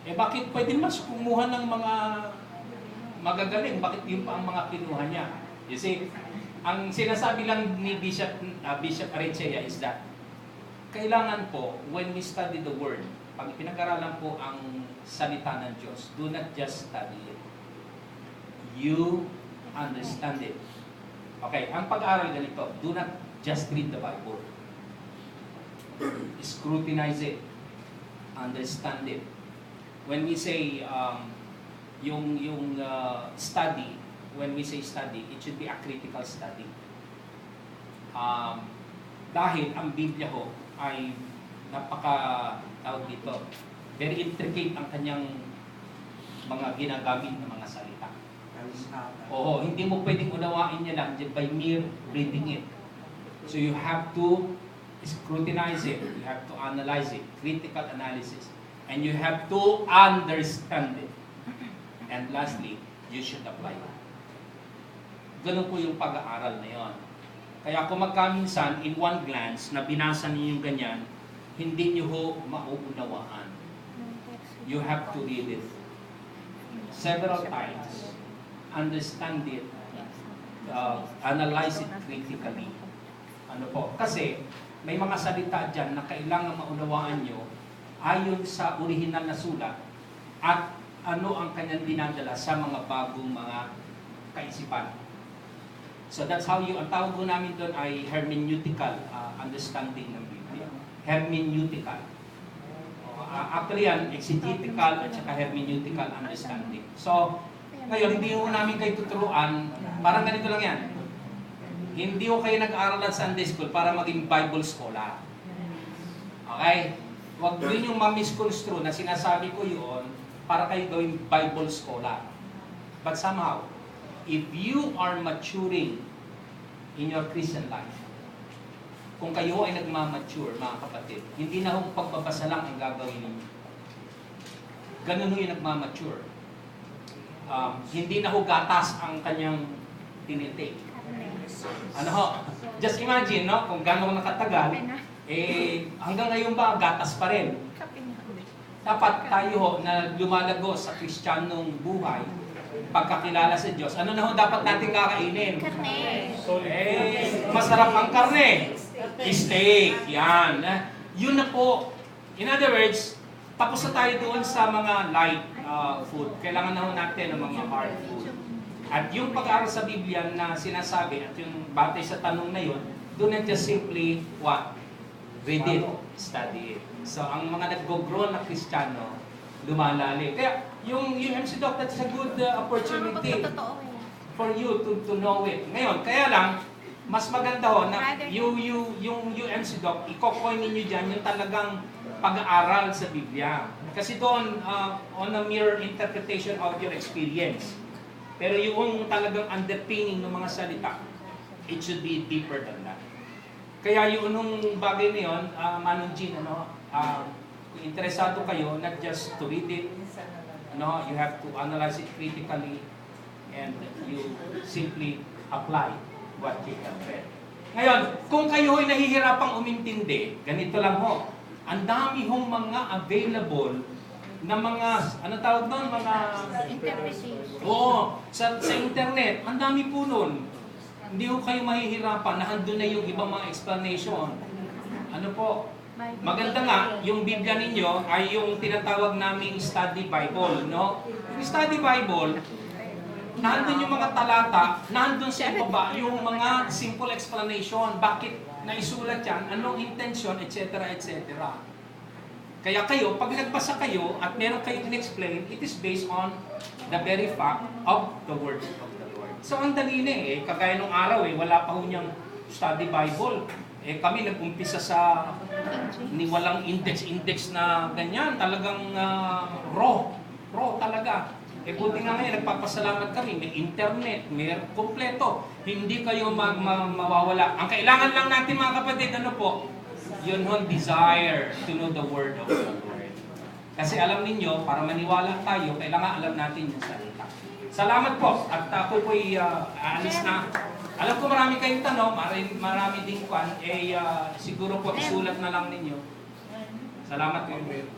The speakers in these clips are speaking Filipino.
Eh bakit pwede mas kumuha ng mga magagaling? Bakit yun pa ang mga kinuha niya? You see, ang sinasabi lang ni Bishop Arechea is that kailangan po, when we study the Word, pag pinag-aralan po ang salita ng Diyos, do not just study it. You understand it. Okay, ang pag-aaral ganito, do not just read the Bible. Scrutinize it. Understand it. When we say study, when we say study, it should be a critical study. Dahil ang Biblia ho ay tawag dito, very intricate ang kanyang mga ginagamit na mga salita. Oo, hindi mo pwedeng unawain niya lang by mere reading it. So you have to scrutinize it, you have to analyze it, critical analysis, and you have to understand it. And lastly, you should apply it. Ganun po yung pag-aaral na yon. Kaya kung magkaminsan, in one glance, na binasa niyo yung ganyan, hindi niyo ho mauunawaan. You have to read it several times, understand it, analyze it critically. Ano po? Kasi may mga salita dyan na kailangan maunawaan nyo ayon sa orihinal na sulat at ano ang kanyang dinadala sa mga bagong mga kaisipan. So that's how ang tawag ko namin doon ay hermeneutical understanding ng Biblia. Hermeneutical. Actually yan, exegetical at saka hermeneutical understanding. So, ngayon, hindi mo namin kayo tuturuan, parang ganito lang yan. Hindi ko kayo nag-aaral at Sunday school para maging Bible scholar. Okay? Huwag din yung ma-misconstrue na sinasabi ko yun para kayo gawing Bible scholar. But somehow, if you are maturing in your Christian life, kung kayo ay nagmamature, mga kapatid, hindi na hong pagbabasa lang ang gagawin ninyo. Ganun yung nagmamature. Hindi na ho gatas ang kanyang tinitake. Ano ho? Just imagine, no? Kung gano'n nakatagal, hanggang ngayon ba gatas pa rin? Dapat tayo ho na lumalago sa Kristiyanong buhay, pagkakilala sa Diyos, ano na ho dapat natin kakainin? Karne. Masarap ang karne. Steak. Yan. Yun na po. In other words, tapos na tayo doon sa mga light food. Kailangan na ho natin ng mga hard food. At yung pag-aaral sa Biblia na sinasabi, at yung batay sa tanong na yun, do not just simply, what? Read it, study it. So, ang mga nag-grow na Kristiyano, lumalali. Kaya, yung UMC Doc, that's a good opportunity for you to know it. Ngayon, kaya lang, mas maganda ho na yung UMC Doc, i-coin ninyo dyan yung talagang pag-aaral sa Biblia. Kasi doon, on a mere interpretation of your experience. Pero yung talagang underpinning ng mga salita, it should be deeper than that. Kaya yung nung bagay na yun, Manong Jean, kung interesado kayo, not just to read it, you have to analyze it critically, and you simply apply what you have read. Ngayon, kung kayo ay nahihirapang umintindi, ganito lang ho, ang dami hong mga available na mga, ano tawag doon? Mga interpretation. Oo, sa internet, ang dami po nun. Hindi ho kayo mahihirapan na andun na yung ibang mga explanation. Ano po? Maganda nga, yung Biblia ninyo ay yung tinatawag naming study Bible, no? Yung study Bible, nandun yung mga talata, nandun sa baba yung mga simple explanation, bakit naisulat yan, anong intention, etc., etc. Kaya kayo, pag nagbasa kayo at meron kayong in-explain, it is based on the very fact of the Word of the Lord. So ang dali na kagaya nung araw wala pa ho niyang study Bible. Kami nag-umpisa sa walang index na ganyan, talagang raw talaga. Buti nga ngayon, nagpapasalamat kami, may internet, may kompleto. Hindi kayo mawawala. Ang kailangan lang natin mga kapatid, ano po? Yun hong desire to know the Word of the Lord. Kasi alam ninyo, para maniwala tayo, kailangan alam natin yung salita. Salamat po. At ako po'y aalis na. Alam ko marami kayong tanong, marami ding kwan, siguro po isulat na lang ninyo. Salamat po. Ayan.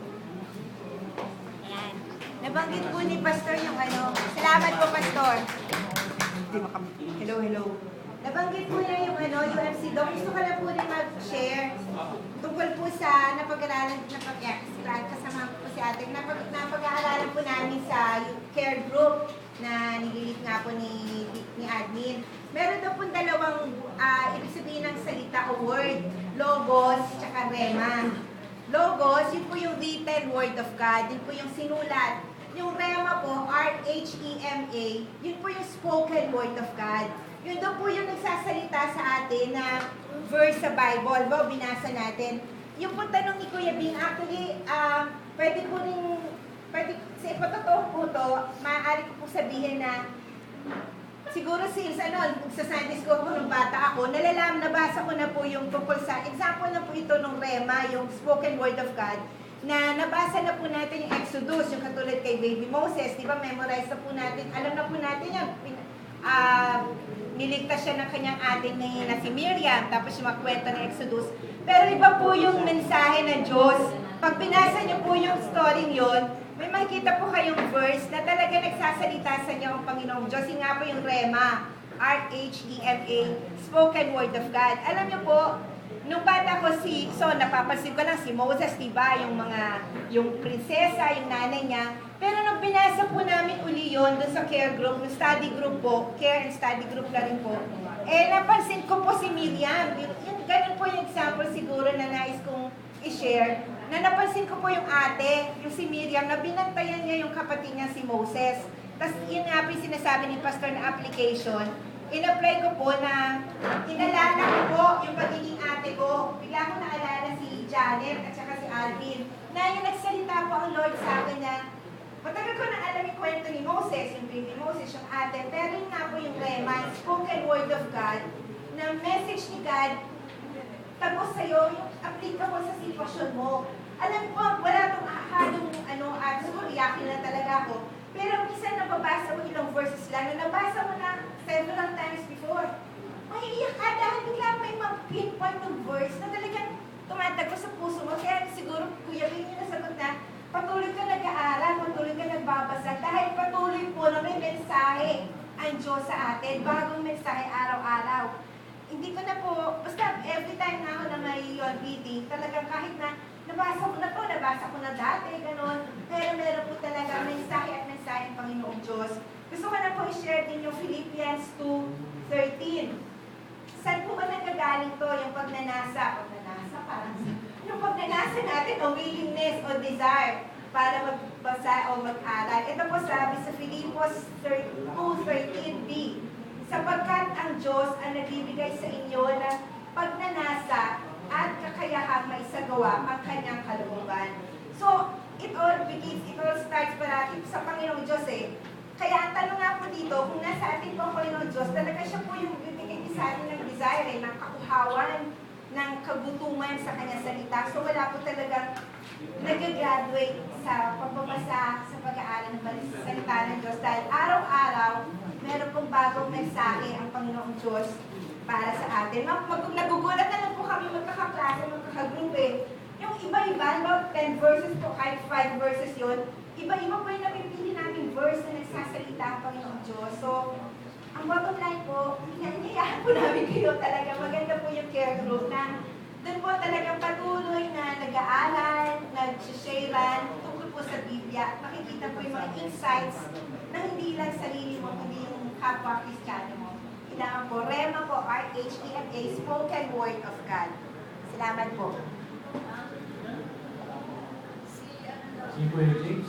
Nabanggit po ni Pastor yung ano. Salamat po, Pastor. Hello, hello. Nabanggit po niya yung ano, UMC Doc. Gusto ko lang po rin mag-share tungkol po sa napag-aralan, kasama po si ate, napag-aaralan po namin sa care group na nililit nga po ni admin. Meron daw po dalawang ibig sabihin ng salita o word, logos, tsaka rema. Logos, yun po yung written word of God, yun po yung sinulat. Yung rema po, R-H-E-M-A, yun po yung spoken word of God. Yun daw po yung nagsasalita sa atin na verse sa Bible. Wow, binasa natin. Yung po tanong ni Kuya Bing, actually, pwede po rin, sa ipatotoo po to, maaari ko po sabihin na siguro since sa Sunday school po nung bata ako, nabasa ko na po yung tungkol sa, example na po ito nung rema, yung spoken word of God, na nabasa na po natin yung Exodus, yung katulad kay Baby Moses, di ba, memorize na po natin, alam na po natin yan, niligtas siya ng kanyang ating na si Miriam, tapos yung kwento ng Exodus. Pero iba po yung mensahe ng Diyos. Pag binasa niyo po yung story yon, may makikita po kayong verse na talaga nagsasalita sa inyo ang Panginoong Diyos. Yung nga po yung Rema, R-H-E-M-A, spoken word of God. Alam niyo po, nung bata ko napapansin ko lang si Moses, diba? Yung prinsesa, yung nanay niya. Pero nung binasa po namin uli yun, dun sa care group, yung study group po, care and study group na rin po, napansin ko po si Miriam. Ganun po yung example siguro na nais kong i-share, na napansin ko po yung ate, yung si Miriam, na binantayan niya yung kapatid niya si Moses. Tapos yun nga po yung sinasabi ni Pastor na application, in-apply ko po na inalala ko po yung pagiging ate ko. Bigla ko naalala si Janet at saka si Alvin, na yung nagsalita po ang Lord sa akin na matagal ko na alam yung kwento ni Moses, yung baby Moses, yung ate, pero yun nga po yung rema, spoken word of God, na message ni God, tapos sa'yo, yung applicable sa sitwasyon mo. Alam ko, wala itong ahadong siguro iyakin na talaga ako, pero minsan nababasa mo ilang verses lang, na nabasa mo na several times before. May iyak ka dahil bigla may pinpoint ng verse na talagang tumatagpo sa puso mo. Kaya siguro, Kuya Bing, yung nasagot na, patuloy ka nag-aaral, patuloy ka nagbabasa, dahil patuloy po na may mensahe ang Diyos sa atin, bagong mensahe araw-araw. Hindi ko na po, basta every time na ako na may reading, talagang kahit na nabasa ko na to, nabasa ko na dati, gano'n, pero meron po talaga mensahe at mensahe ng Panginoong Diyos. Gusto ko na po i-share din yung Philippians 2:13. Saan po ba nagkagaling to, yung pagnanasa, parang yung pagnanasa natin, o willingness o desire para magbasa o mag-aral. Ito po sabi sa Philippians 2:13b, sapagkat ang Diyos ang nagbibigay sa inyo ng pagnanasa at kakayahang maisagawa ang kanyang kalooban. So, it all starts parati sa Panginoong Diyos eh. Kaya ang tanong nga po dito, kung nasa atin po ang Panginoong Diyos, talaga siya po yung bibigay sa atin ng desire, ng kauhawan, ng kagutuman sa kanyang salita. So, wala po talagang nag-graduate sa pagbabasa, sa pag-aaral ng salita ng Diyos. Dahil araw-araw, meron pong bagong mensahe ang Panginoong Diyos para sa atin. Nagugulat na lang po kami magkakaklase, magkakagroup eh. Yung iba-iba, 10 verses po, kahit 5 verses yun, iba-iba po yung napipili namin verse na nagsasalita ang Panginoong Diyos. So, ang bottom line po, hinayaan po namin kayo talaga. Maganda po yung care group na doon po talagang patuloy na nag-aaral, nag-sharean, tungkol po sa Biblia. Makikita po yung mga insights na hindi lang sarili mo, kundi yung kapwa Kristiyano mo. Kailangan po, Rema po, R-H-E-M-A, spoken word of God. Salamat po. Si Kuya James,